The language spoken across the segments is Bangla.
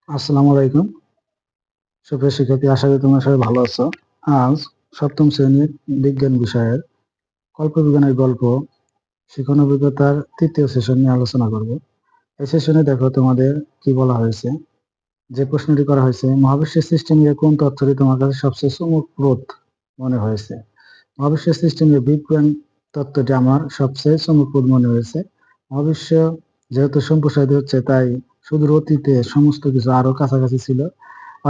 আসসালামু আলাইকুম। সুপ্রিয় শিক্ষার্থী, আশা করি তোমরা সবাই ভালো আছো। আজ সপ্তম শ্রেণীর বিজ্ঞান বিষয়ের কল্পবিজ্ঞানের গল্প শিখন অভিজ্ঞতার তৃতীয় সেশন নিয়ে আলোচনা করব। এই সেশনে দেখো তোমাদের কি বলা হয়েছে। যে প্রশ্নটি করা হয়েছে, মহাবিশ্বের সৃষ্টি নিয়ে কোন তথ্যটি তোমার কাছে সবচেয়ে চমকপ্রদ মনে হয়েছে? মহাবিশ্বের সৃষ্টি নিয়ে বিগ ব্যাং তত্ত্বটি আমার সবচেয়ে চমকপ্রদ মনে হয়েছে। মহাবিশ্ব যেহেতু সম্প্রসারিত হচ্ছে, তাই সুদূর অতীতে সমস্ত কিছু আরো কাছাকাছি ছিল,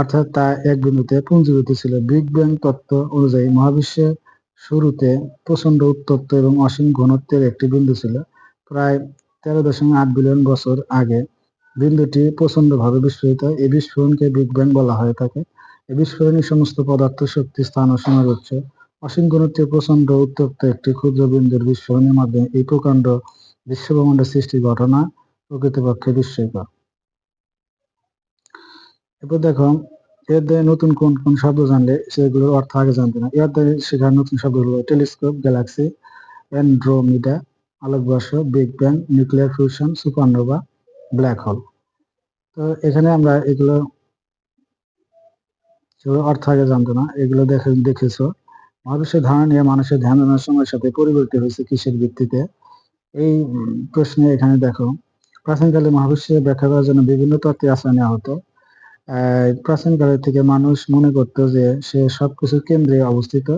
অর্থাৎ তা এক বিন্দুতে পুঞ্জীভূত ছিল। বিগ ব্যাং তত্ত্ব অনুযায়ী মহাবিশ্বের শুরুতে প্রচণ্ড উত্তপ্ত এবং অসীম ঘনত্বের একটি বিন্দু ছিল। প্রায় 13.8 বিলিয়ন বছর আগে বিন্দুটি প্রচণ্ডভাবে বিস্ফোরিত হয়। এই বিস্ফোরণকে বিগ ব্যাং বলা হয়ে থাকে। এই বিস্ফোরণে সমস্ত পদার্থ, শক্তি, স্থান ও সময়ের উৎস। অসীম ঘনত্বের প্রচণ্ড উত্তপ্ত একটি ক্ষুদ্র বিন্দুর বিস্ফোরণের মাধ্যমে এই প্রকাণ্ড বিশ্বব্রহ্মাণ্ড সৃষ্টির ঘটনা প্রকৃতপক্ষে বিস্ময়কর। এরপর দেখো, এ অধ্যায়ে নতুন কোন কোন শব্দ জানলে সেগুলোর অর্থ আগে জানতে না। এ অধ্যায়ে শেখার নতুন শব্দ হলো টেলিস্কোপ, গ্যালাক্সি, অ্যান্ড্রোমিডা, আলোকবর্ষ, big bang, nuclear fusion, supernova, black hole. তো এখানে আমরা এগুলোর অর্থ আগে জানতো না, এগুলো দেখেছো। মহাবিশ্বের ধারণা নিয়ে মানুষের ধ্যান ধারণার সময়ের সাথে পরিবর্তিত হয়েছে কিসের ভিত্তিতে? এই প্রশ্নে এখানে দেখো, প্রাচীনকালে মহাবিশ্বের ব্যাখ্যা করার জন্য বিভিন্ন তত্ত্বের আশ্রয় নেওয়া হতো। প্রাচীনকালের থেকে মানুষ মনে করতো যে সে সবকিছুর কেন্দ্রে অবস্থিত।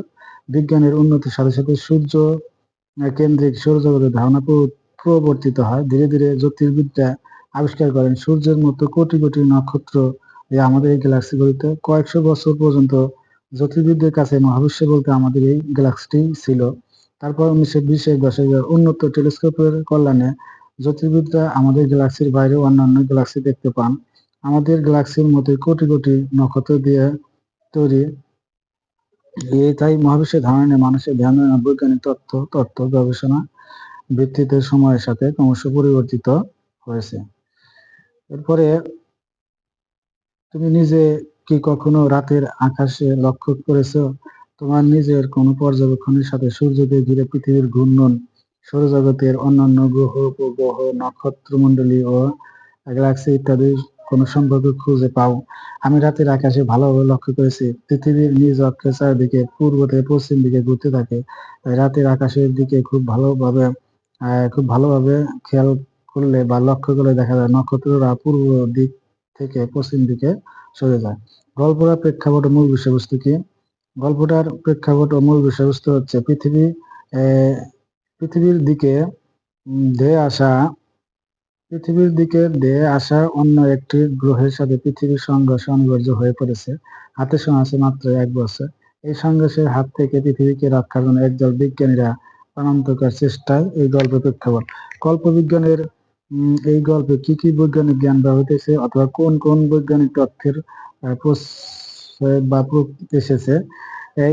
বিজ্ঞানের উন্নতির সাথে সাথে সূর্য কেন্দ্রিক সৌরজগতের ধারণা প্রবর্তিত হয়। ধীরে ধীরে জ্যোতির্বিদরা আবিষ্কার করেন সূর্যের মতো কোটি কোটি নক্ষত্র আমাদের এই গ্যালাক্সিগুলিতে। কয়েকশো বছর পর্যন্ত জ্যোতির্বিদদের কাছে মহাবিশ্ব বলতে আমাদের এই গ্যালাক্সিটি ছিল। তারপর 1920-এর দশকে উন্নত টেলিস্কোপের কল্যাণে জ্যোতির্বিদরা আমাদের গ্যালাক্সির বাইরে অন্যান্য গ্যালাক্সি দেখতে পান। আমাদের গ্যালাক্সির মধ্যে কোটি কোটি নক্ষত্র দিয়ে তৈরি। তাই মহাবিশ্বের ধারণা নিয়ে মানুষের ধ্যান ধারণা, বৈজ্ঞানিক তত্ত্ব গবেষণা ভিত্তিতে সময়ের সাথে ক্রমশ পরিবর্তিত হয়েছে। এরপরে, তুমি নিজে কি কখনো রাতের আকাশে লক্ষ্য করেছো তোমার নিজের কোনো পর্যবেক্ষণের সাথে সূর্যকে ঘিরে পৃথিবীর ঘূর্ণন, সৌরজগতের অন্যান্য গ্রহ, উপগ্রহ, নক্ষত্রমণ্ডলী ও গ্যালাক্সি ইত্যাদির কোনো সম্পর্ক খুঁজে পাও? আমি রাতের আকাশে ভালোভাবে লক্ষ্য করেছি, পৃথিবীর নিজ অক্ষের চারিদিকে পূর্ব থেকে পশ্চিম দিকে ঘুরতে থাকে। তাই রাতের আকাশের দিকে খুব ভালোভাবে খেয়াল করলে বা লক্ষ্য করলে দেখা যায় নক্ষত্ররা পূর্ব দিক থেকে পশ্চিম দিকে সরে যায়। গল্পটার প্রেক্ষাপট ও মূল বিষয়বস্তু কি? গল্পটার প্রেক্ষাপট ও মূল বিষয়বস্তু হচ্ছে পৃথিবীর দিকে ধেয়ে আসা অন্য একটি গ্রহের সাথে পৃথিবীর সংঘর্ষ অনিবার্য হয়ে পড়েছে। হাতে সময় আছে মাত্র 1 বছর। এই সংঘর্ষের হাত থেকে পৃথিবীকে রক্ষার জন্য একদল বিজ্ঞানীরা প্রাণান্তকর চেষ্টায় এই গল্পের প্রেক্ষাপট। কল্পবিজ্ঞানের এই গল্পে কি কি বৈজ্ঞানিক জ্ঞান ব্যবহৃত হয়েছে অথবা কোন কোন বৈজ্ঞানিক তথ্যের প্রশ্রয় বা এসেছে?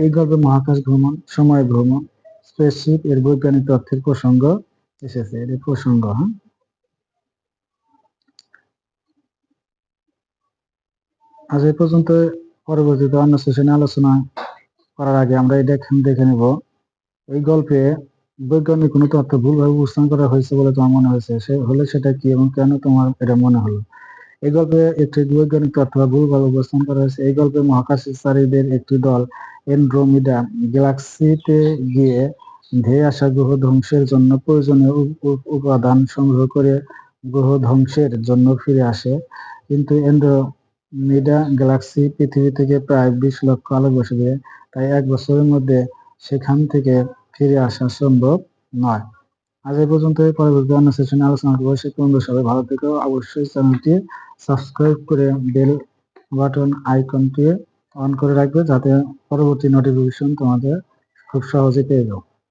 এই গল্পে মহাকাশ ভ্রমণ, সময় ভ্রমণ, স্পেসশিপ এর বৈজ্ঞানিক তথ্যের প্রসঙ্গ এসেছে। এর প্রসঙ্গ, হ্যাঁ। আজ এই পর্যন্ত। পরবর্তীতে অন্য সেশনে আলোচনা করার আগে আমরা এটা দেখে নেব, এই গল্পে বৈজ্ঞানিক কোনো তথ্য ভুলভাবে উপস্থাপন করা হয়েছে বলে তোমার মনে হয়েছে, সেটা কি এবং কেন তোমার এটা মনে হলো? এই গল্পে একটি বৈজ্ঞানিক তথ্য বা ভুলভাবে উপস্থাপন করা হয়েছে। এই গল্পে মহাকাশচারীদের একটি দল এন্ড্রোমিডা গ্যালাক্সিতে গিয়ে ধেয়ে আসা গ্রহ ধ্বংসের জন্য প্রয়োজনীয় উপাদান সংগ্রহ করে গ্রহ ধ্বংসের জন্য ফিরে আসে। কিন্তু এন্ড্রোমিডা গ্যালাক্সি পৃথিবী থেকে প্রায় 20 লক্ষ আলোকবর্ষ দূরে, তাই 1 বছরের মধ্যে সেখান থেকে ফিরে আসা সম্ভব নয়। আজ এই পর্যন্ত। পরবর্তী অন্য সেশনে আলোচনা করবো। সে পর্যন্ত সবাই ভালো থেকো। অবশ্যই চ্যানেলটি সাবস্ক্রাইব করে বেল বাটন আইকনটি অন করে রাখবে, যাতে পরবর্তী নোটিফিকেশন তোমাদের খুব সহজে পেয়ে যাও।